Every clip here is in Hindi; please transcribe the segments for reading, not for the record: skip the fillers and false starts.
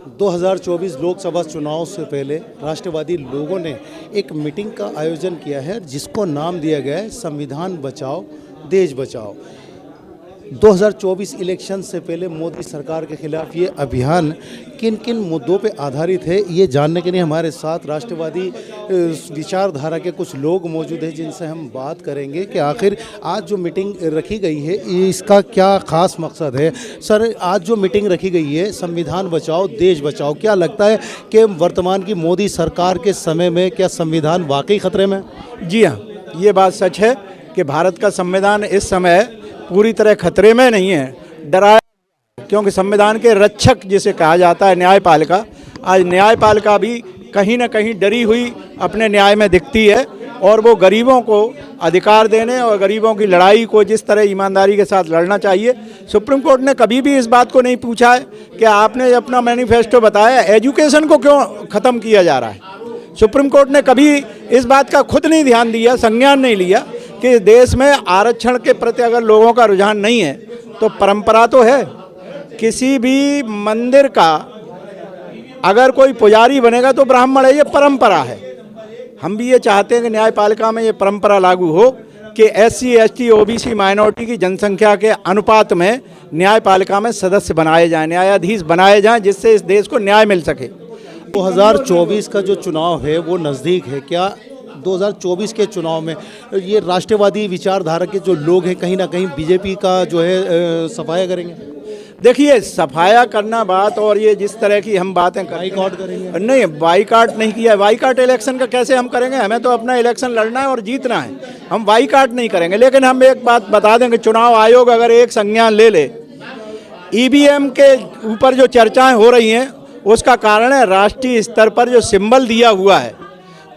2024 लोकसभा चुनाव से पहले राष्ट्रवादी लोगों ने एक मीटिंग का आयोजन किया है जिसको नाम दिया गया है संविधान बचाओ देश बचाओ। 2024 इलेक्शन से पहले मोदी सरकार के खिलाफ ये अभियान किन किन मुद्दों पे आधारित है, ये जानने के लिए हमारे साथ राष्ट्रवादी विचारधारा के कुछ लोग मौजूद हैं जिनसे हम बात करेंगे कि आखिर आज जो मीटिंग रखी गई है इसका क्या ख़ास मकसद है। सर, आज जो मीटिंग रखी गई है संविधान बचाओ देश बचाओ, क्या लगता है कि वर्तमान की मोदी सरकार के समय में क्या संविधान वाकई खतरे में? जी हाँ, ये बात सच है कि भारत का संविधान इस समय पूरी तरह खतरे में नहीं है, डराया, क्योंकि संविधान के रक्षक जिसे कहा जाता है न्यायपालिका, आज न्यायपालिका भी कहीं ना कहीं डरी हुई अपने न्याय में दिखती है और वो गरीबों को अधिकार देने और गरीबों की लड़ाई को जिस तरह ईमानदारी के साथ लड़ना चाहिए, सुप्रीम कोर्ट ने कभी भी इस बात को नहीं पूछा है कि आपने अपना मैनिफेस्टो बताया, एजुकेशन को क्यों ख़त्म किया जा रहा है। सुप्रीम कोर्ट ने कभी इस बात का खुद नहीं ध्यान दिया, संज्ञान नहीं लिया कि देश में आरक्षण के प्रति अगर लोगों का रुझान नहीं है तो परंपरा तो है, किसी भी मंदिर का अगर कोई पुजारी बनेगा तो ब्राह्मण है, ये परंपरा है। हम भी ये चाहते हैं कि न्यायपालिका में ये परंपरा लागू हो कि SC ST OBC माइनॉरिटी की जनसंख्या के अनुपात में न्यायपालिका में सदस्य बनाए जाएं, न्यायाधीश बनाए जाएं, जिससे इस देश को न्याय मिल सके। 2024 का जो चुनाव है वो नज़दीक है, क्या 2024 के चुनाव में ये राष्ट्रवादी विचारधारा के जो लोग हैं कहीं ना कहीं बीजेपी का जो है सफाया करेंगे? देखिए, सफाया करना बात और ये जिस तरह की हम बातें बाइकआउट करेंगे? नहीं, बाइकआउट नहीं किया। बाइकआउट इलेक्शन का कैसे हम करेंगे? हमें तो अपना इलेक्शन लड़ना है और जीतना है, हम बाइकआउट नहीं करेंगे। लेकिन हम एक बात बता दें कि चुनाव आयोग अगर एक संज्ञान ले ले, EVM के ऊपर जो चर्चाएँ हो रही हैं उसका कारण है राष्ट्रीय स्तर पर जो सिंबल दिया हुआ है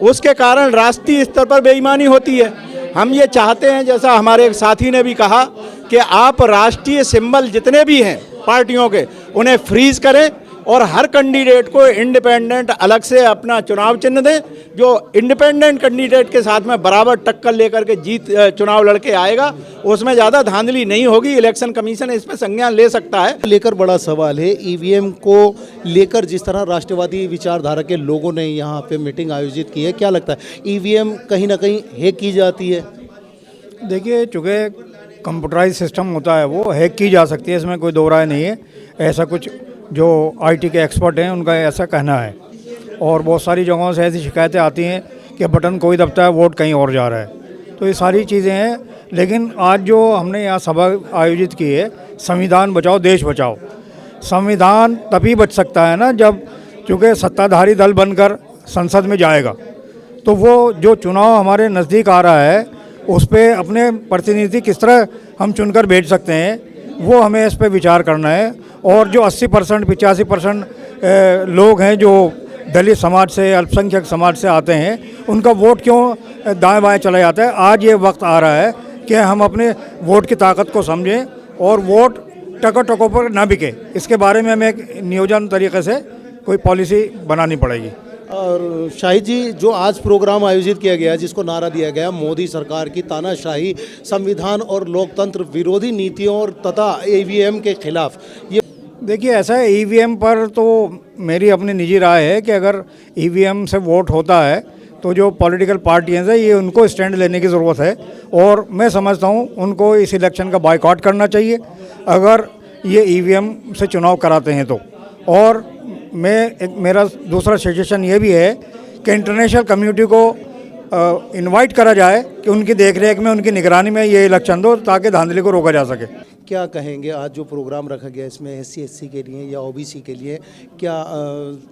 उसके कारण राष्ट्रीय स्तर पर बेईमानी होती है। हम ये चाहते हैं, जैसा हमारे एक साथी ने भी कहा, कि आप राष्ट्रीय सिंबल जितने भी हैं पार्टियों के उन्हें फ्रीज करें और हर कैंडिडेट को इंडिपेंडेंट अलग से अपना चुनाव चिन्ह दें। जो इंडिपेंडेंट कैंडिडेट के साथ में बराबर टक्कर लेकर के चुनाव लड़के आएगा उसमें ज़्यादा धांधली नहीं होगी। इलेक्शन कमीशन इस पर संज्ञान ले सकता है। लेकर बड़ा सवाल है EVM को लेकर, जिस तरह राष्ट्रवादी विचारधारा के लोगों ने यहाँ पे मीटिंग आयोजित की है, क्या लगता है EVM कहीं ना कहीं हैक की जाती है? देखिए, चूँकि कंप्यूटराइज सिस्टम होता है वो हैक की जा सकती है, इसमें कोई दो राय नहीं है। ऐसा कुछ जो IT के एक्सपर्ट हैं उनका ऐसा कहना है, और बहुत सारी जगहों से ऐसी शिकायतें आती हैं कि बटन कोई दबता है, वोट कहीं और जा रहा है। तो ये सारी चीज़ें हैं। लेकिन आज जो हमने यहाँ सभा आयोजित की है संविधान बचाओ देश बचाओ, संविधान तभी बच सकता है ना जब, चूँकि सत्ताधारी दल बनकर संसद में जाएगा, तो वो जो चुनाव हमारे नज़दीक आ रहा है उस पर अपने प्रतिनिधि किस तरह हम चुनकर भेज सकते हैं, वो हमें इस पर विचार करना है। और जो 80% 85% लोग हैं जो दलित समाज से, अल्पसंख्यक समाज से आते हैं, उनका वोट क्यों दाएं बाएं चला जाता है? आज ये वक्त आ रहा है कि हम अपने वोट की ताकत को समझें और वोट टकों पर ना बिके। इसके बारे में हमें एक नियोजन तरीके से कोई पॉलिसी बनानी पड़ेगी। और शाहिद जी, जो आज प्रोग्राम आयोजित किया गया जिसको नारा दिया गया मोदी सरकार की तानाशाही, संविधान और लोकतंत्र विरोधी नीतियों और तथा EVM के खिलाफ, ये देखिए ऐसा है, EVM पर तो मेरी अपनी निजी राय है कि अगर EVM से वोट होता है तो जो पॉलिटिकल पार्टियाँ हैं ये उनको स्टैंड लेने की ज़रूरत है, और मैं समझता हूँ उनको इस इलेक्शन का बायकॉट करना चाहिए अगर ये EVM से चुनाव कराते हैं तो। और मेरा दूसरा सजेशन ये भी है कि इंटरनेशनल कम्युनिटी को इनवाइट करा जाए कि उनकी देखरेख में, उनकी निगरानी में ये इलेक्शन दो ताकि धांधली को रोका जा सके। क्या कहेंगे आज जो प्रोग्राम रखा गया इसमें SC SC के लिए या OBC के लिए, क्या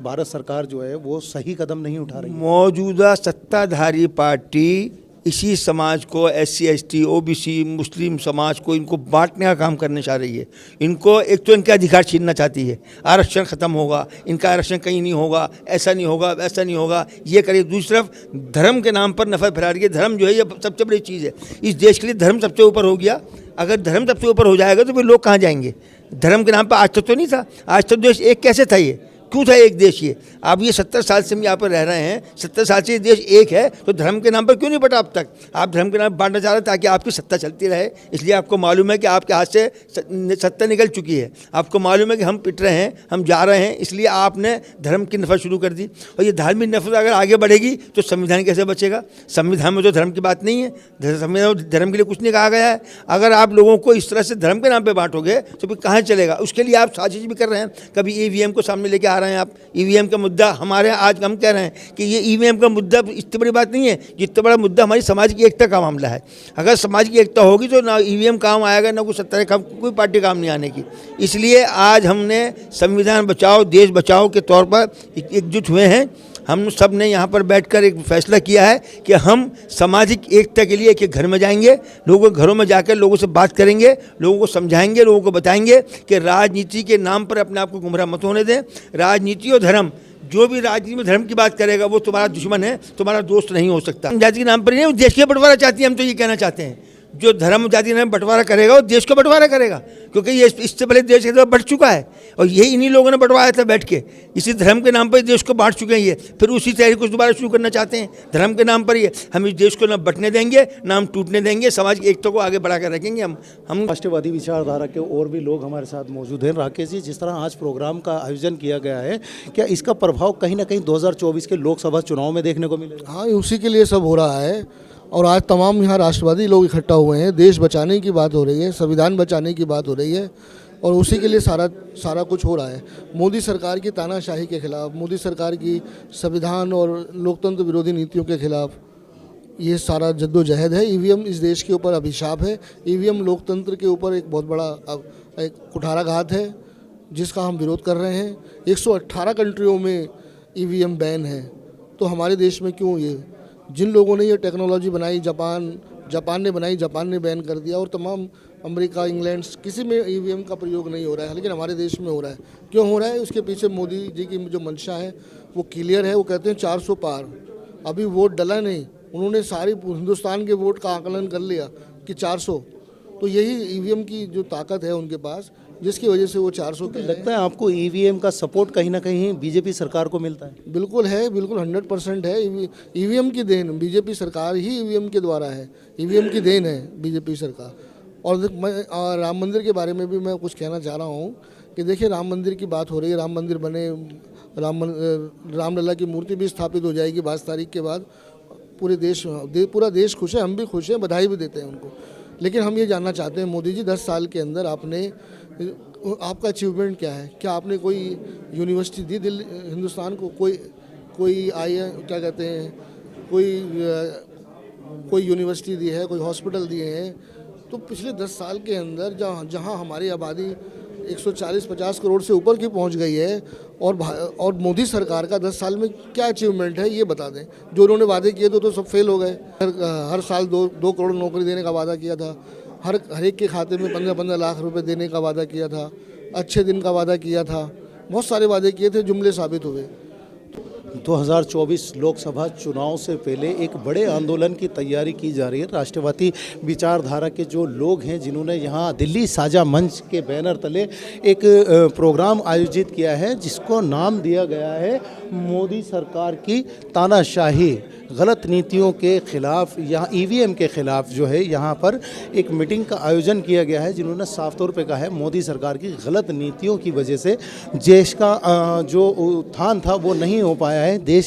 भारत सरकार जो है वो सही कदम नहीं उठा रही? मौजूदा सत्ताधारी पार्टी इसी समाज को, SC ST OBC मुस्लिम समाज को, इनको बांटने का काम करने चाह रही है। इनको एक तो इनके अधिकार छीनना चाहती है, आरक्षण ख़त्म होगा, इनका आरक्षण कहीं नहीं होगा, ऐसा नहीं होगा, वैसा नहीं होगा, ये करे। दूसरी तरफ धर्म के नाम पर नफरत फैला रही है। धर्म जो है ये सबसे बड़ी चीज़ है इस देश के लिए। धर्म सबसे ऊपर हो गया। अगर धर्म सबसे ऊपर हो जाएगा तो फिर लोग कहाँ जाएंगे? धर्म के नाम पर आज तक तो नहीं था, आज तक देश एक कैसे था? ये क्यों था एक देश ये? अब ये 70 साल से हम यहाँ पर रह रहे हैं, 70 साल से ये देश एक है, तो धर्म के नाम पर क्यों नहीं बटा अब तक? आप धर्म के नाम पर बांटना चाह रहे हैं ताकि आपकी सत्ता चलती रहे, इसलिए आपको मालूम है कि आपके हाथ से सत्ता निकल चुकी है, आपको मालूम है कि हम पिट रहे हैं, हम जा रहे हैं, इसलिए आपने धर्म की नफरत शुरू कर दी। और ये धार्मिक नफरत अगर आगे बढ़ेगी तो संविधान कैसे बचेगा? संविधान में तो धर्म की बात नहीं है, संविधान में धर्म के लिए कुछ नहीं कहा गया है। अगर आप लोगों को इस तरह से धर्म के नाम पर बांटोगे तो फिर कहाँ चलेगा? उसके लिए आप साजिश भी कर रहे हैं, कभी ईवीएम को सामने लेके आ रहे हैं आप। ईवीएम का मुद्दा हमारे आज हम कह रहे हैं कि ये ईवीएम का मुद्दा इतनी बड़ी बात नहीं है, जितना बड़ा मुद्दा हमारी समाज की एकता का मामला है। अगर समाज की एकता होगी तो ना ईवीएम काम आएगा, ना कोई सत्ता काम, कोई पार्टी काम नहीं आने की। इसलिए आज हमने संविधान बचाओ देश बचाओ के तौर पर एकजुट हुए हैं। हम सब ने यहाँ पर बैठकर एक फैसला किया है कि हम सामाजिक एकता के लिए एक घर में जाएंगे, लोगों के घरों में जाकर लोगों से बात करेंगे, लोगों को समझाएंगे, लोगों को बताएंगे कि राजनीति के नाम पर अपने आप को गुमराह मत होने दें। राजनीति और धर्म, जो भी राजनीति में धर्म की बात करेगा वो तुम्हारा दुश्मन है, तुम्हारा दोस्त नहीं हो सकता। जाति के नाम पर नहीं, देश के बंटवारा चाहती है, हम तो ये कहना चाहते हैं। जो धर्म जाति नाम बंटवारा करेगा वो देश को बंटवारा करेगा, क्योंकि ये इससे पहले देश के बढ़ चुका है और यही इन्हीं लोगों ने बंटवाया था बैठ के। इसी धर्म के नाम पर देश को बांट चुके हैं ये, फिर उसी तहरीक को दोबारा शुरू करना चाहते हैं धर्म के नाम पर। ये हम इस देश को ना बंटने देंगे, ना हम टूटने देंगे, समाज की एकता को आगे बढ़ा कर रखेंगे। हम राष्ट्रवादी विचारधारा के और भी लोग हमारे साथ मौजूद हैं। राकेश जी, जिस तरह आज प्रोग्राम का आयोजन किया गया है, क्या इसका प्रभाव कहीं ना कहीं 2024 के लोकसभा चुनाव में देखने को मिलेगा? हाँ, उसी के लिए सब हो रहा है। और आज तमाम यहाँ राष्ट्रवादी लोग इकट्ठा हुए हैं, देश बचाने की बात हो रही है, संविधान बचाने की बात हो रही है, और उसी के लिए सारा कुछ हो रहा है। मोदी सरकार की तानाशाही के खिलाफ, मोदी सरकार की संविधान और लोकतंत्र विरोधी नीतियों के खिलाफ ये सारा जद्दोजहद है। ईवीएम इस देश के ऊपर अभिशाप है। ईवीएम लोकतंत्र के ऊपर एक बहुत बड़ा एक कुठाराघात है, जिसका हम विरोध कर रहे हैं। 118 कंट्रियों में ईवीएम बैन है, तो हमारे देश में क्यों? ये जिन लोगों ने ये टेक्नोलॉजी बनाई, जापान ने बनाई, जापान ने बैन कर दिया, और तमाम अमेरिका, इंग्लैंड, किसी में ईवीएम का प्रयोग नहीं हो रहा है, लेकिन हमारे देश में हो रहा है। क्यों हो रहा है? उसके पीछे मोदी जी की जो मंशा है वो क्लियर है। वो कहते हैं 400 पार, अभी वोट डला नहीं, उन्होंने सारी हिंदुस्तान के वोट का आकलन कर लिया कि 400। तो यही ईवीएम की जो ताकत है उनके पास, जिसकी वजह से वो 400 के लगता है आपको ईवीएम का सपोर्ट कहीं ना कहीं बीजेपी सरकार को मिलता है? बिल्कुल है, बिल्कुल 100% है। ईवीएम की देन बीजेपी सरकार ही ईवीएम के द्वारा है, ईवीएम की देन है बीजेपी सरकार। और मैं राम मंदिर के बारे में भी मैं कुछ कहना चाह रहा हूँ कि देखिए, राम मंदिर की बात हो रही है, राम मंदिर बने, रामलला की मूर्ति भी स्थापित हो जाएगी 22 तारीख के बाद। पूरा देश खुश है, हम भी खुश हैं, बधाई भी देते हैं उनको। लेकिन हम ये जानना चाहते हैं, मोदी जी 10 साल के अंदर आपका अचीवमेंट क्या है? क्या आपने कोई यूनिवर्सिटी दी दिल्ली हिंदुस्तान को? कोई क्या कहते हैं, कोई यूनिवर्सिटी दी है, कोई हॉस्पिटल दिए हैं? तो पिछले 10 साल के अंदर जहां हमारी आबादी 140-50 करोड़ से ऊपर की पहुंच गई है, और मोदी सरकार का 10 साल में क्या अचीवमेंट है ये बता दें। जो उन्होंने वादे किए थे तो सब फेल हो गए। हर साल 2 करोड़ नौकरी देने का वादा किया था, हर एक के खाते में 15-15 लाख रुपए देने का वादा किया था, अच्छे दिन का वादा किया था, बहुत सारे वादे किए थे, जुमले साबित हुए। 2024 लोकसभा चुनाव से पहले एक बड़े आंदोलन की तैयारी की जा रही है। राष्ट्रवादी विचारधारा के जो लोग हैं, जिन्होंने यहाँ दिल्ली साझा मंच के बैनर तले एक प्रोग्राम आयोजित किया है, जिसको नाम दिया गया है मोदी सरकार की तानाशाही, गलत नीतियों के खिलाफ, यहाँ ईवीएम के खिलाफ जो है यहाँ पर एक मीटिंग का आयोजन किया गया है, जिन्होंने साफ तौर पे कहा है मोदी सरकार की गलत नीतियों की वजह से देश का जो उत्थान था वो नहीं हो पाया है। देश